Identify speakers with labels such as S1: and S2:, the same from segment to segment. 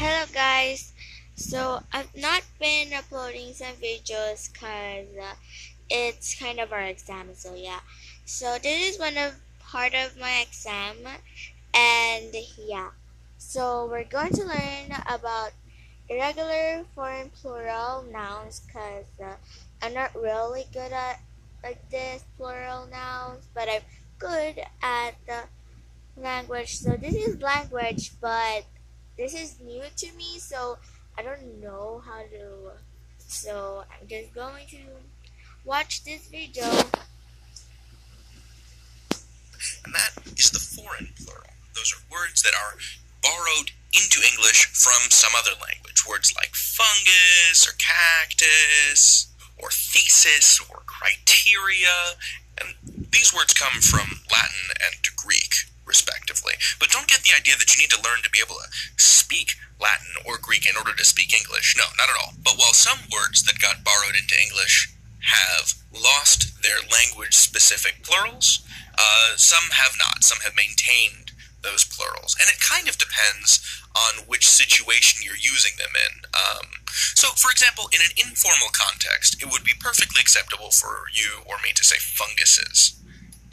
S1: Hello guys. So I've not been uploading some videos because it's kind of our exam. So yeah. So this is one of part of my exam, and yeah. So we're going to learn about irregular foreign plural nouns because I'm not really good at like this plural nouns, but I'm good at the language. So this is language, but this is new to me, so I don't know how to. So I'm just going to watch this video.
S2: And that is the foreign plural. Those are words that are borrowed into English from some other language. Words like fungus, or cactus, or thesis, or criteria. And these words come from Latin and Greek, respectively. But don't get the idea that you need to learn to be able to speak Latin or Greek in order to speak English. No, not at all. But while some words that got borrowed into English have lost their language-specific plurals, some have not. Some have maintained those plurals. And it kind of depends on which situation you're using them in. So, for example, in an informal context, it would be perfectly acceptable for you or me to say funguses,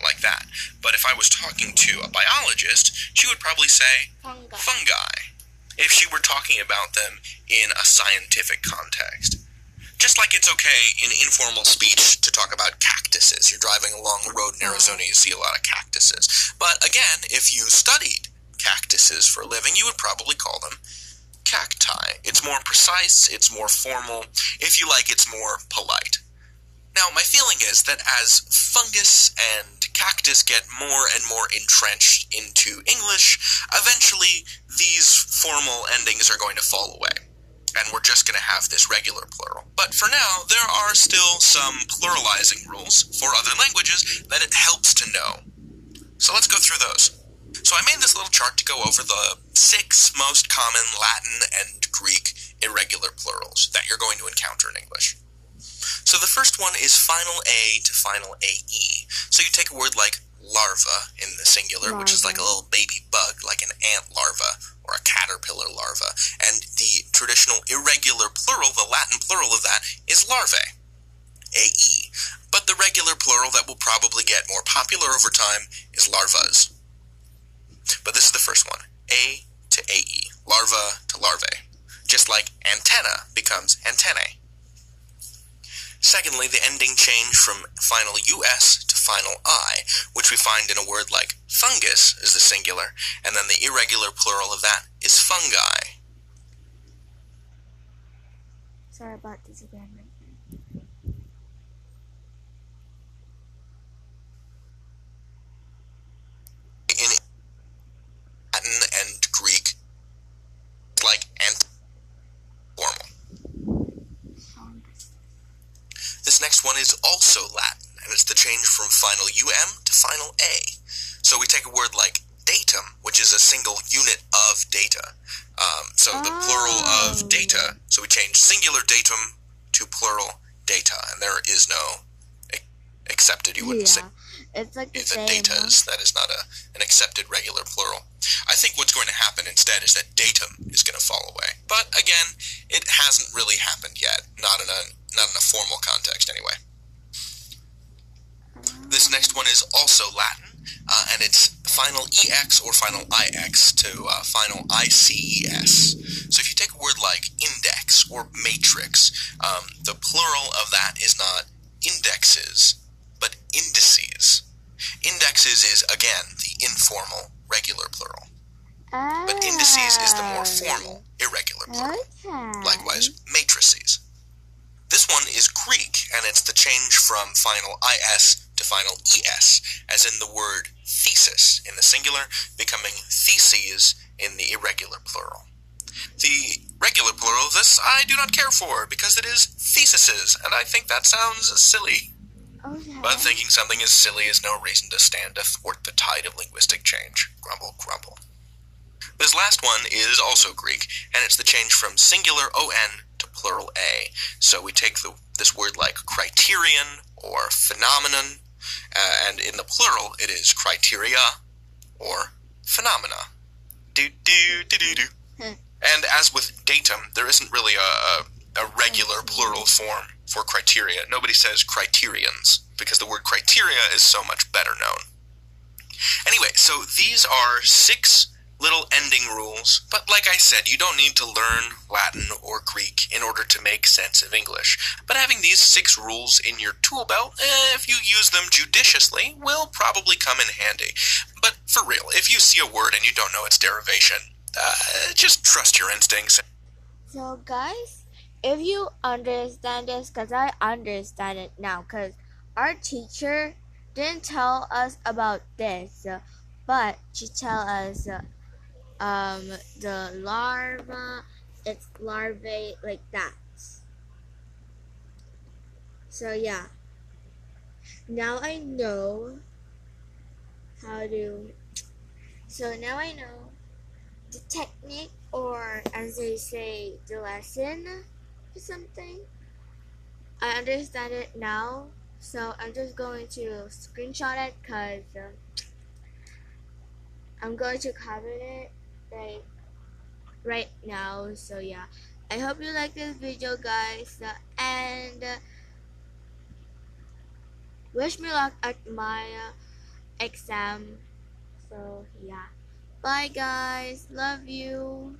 S2: like that. But if I was talking to a biologist, she would probably say fungi, if she were talking about them in a scientific context. Just like it's okay in informal speech to talk about cactuses. You're driving along the road in Arizona, you see a lot of cactuses. But again, if you studied cactuses for a living, you would probably call them cacti. It's more precise, it's more formal. If you like, it's more polite. Now, my feeling is that as fungus and cactus get more and more entrenched into English, eventually these formal endings are going to fall away. And we're just going to have this regular plural. But for now, there are still some pluralizing rules for other languages that it helps to know. So let's go through those. So I made this little chart to go over the 6 most common Latin and Greek irregular plurals that you're going to encounter in English. So the first one is final A to final AE. So you take a word like larva in the singular, which is like a little baby bug, like an ant larva or a caterpillar larva. And the traditional irregular plural, the Latin plural of that, is larvae, AE. But the regular plural that will probably get more popular over time is larvas. But this is the first one, A to AE, larva to larvae. Just like antenna becomes antennae. Secondly, the ending changed from final US to final I, which we find in a word like fungus is the singular, and then the irregular plural of that is fungi.
S1: Sorry about this again.
S2: In Latin and Greek, like formal. This next one is also Latin, and it's the change from final UM to final A. So we take a word like datum, which is a single unit of data. So the plural of data, so we change singular datum to plural data, and there is no accepted, you wouldn't say.
S1: It's like the same.
S2: Datas, that is not an accepted regular plural. I think what's going to happen instead is that datum is going to fall away. But again, it hasn't really happened yet, not in a formal context anyway. This next one is also Latin, and it's final EX or final IX to final ICES. So if you take a word like index or matrix, the plural of that is not indexes, but indices. Indexes is, again, the informal regular plural. But indices is the more formal irregular plural. Likewise, matrices. This one is Greek, and it's the change from final IS to final ES, as in the word thesis in the singular, becoming theses in the irregular plural. The regular plural of this I do not care for, because it is theses, and I think that sounds silly.
S1: Okay.
S2: But thinking something is silly is no reason to stand athwart the tide of linguistic change. Grumble, grumble. This last one is also Greek, and it's the change from singular ON to plural A. So we take this word like criterion or phenomenon, and in the plural it is criteria or phenomena. Do. And as with datum, there isn't really a regular plural form for criteria. Nobody says criterions, because the word criteria is so much better known. Anyway, so these are 6 little ending rules, but like I said, you don't need to learn Latin or Greek in order to make sense of English. But having these 6 rules in your tool belt, if you use them judiciously, will probably come in handy. But for real, if you see a word and you don't know its derivation, just trust your instincts.
S1: So, guys, if you understand this, because I understand it now, because our teacher didn't tell us about this, but she tell us the larva, it's larvae, like that. So, yeah, now I know how to. So, now I know the technique, or as they say, the lesson or something. I understand it now, so I'm just going to screenshot it because I'm going to comment it like right now. So yeah, I hope you like this video, guys, and wish me luck at my exam. So yeah, bye guys, love you.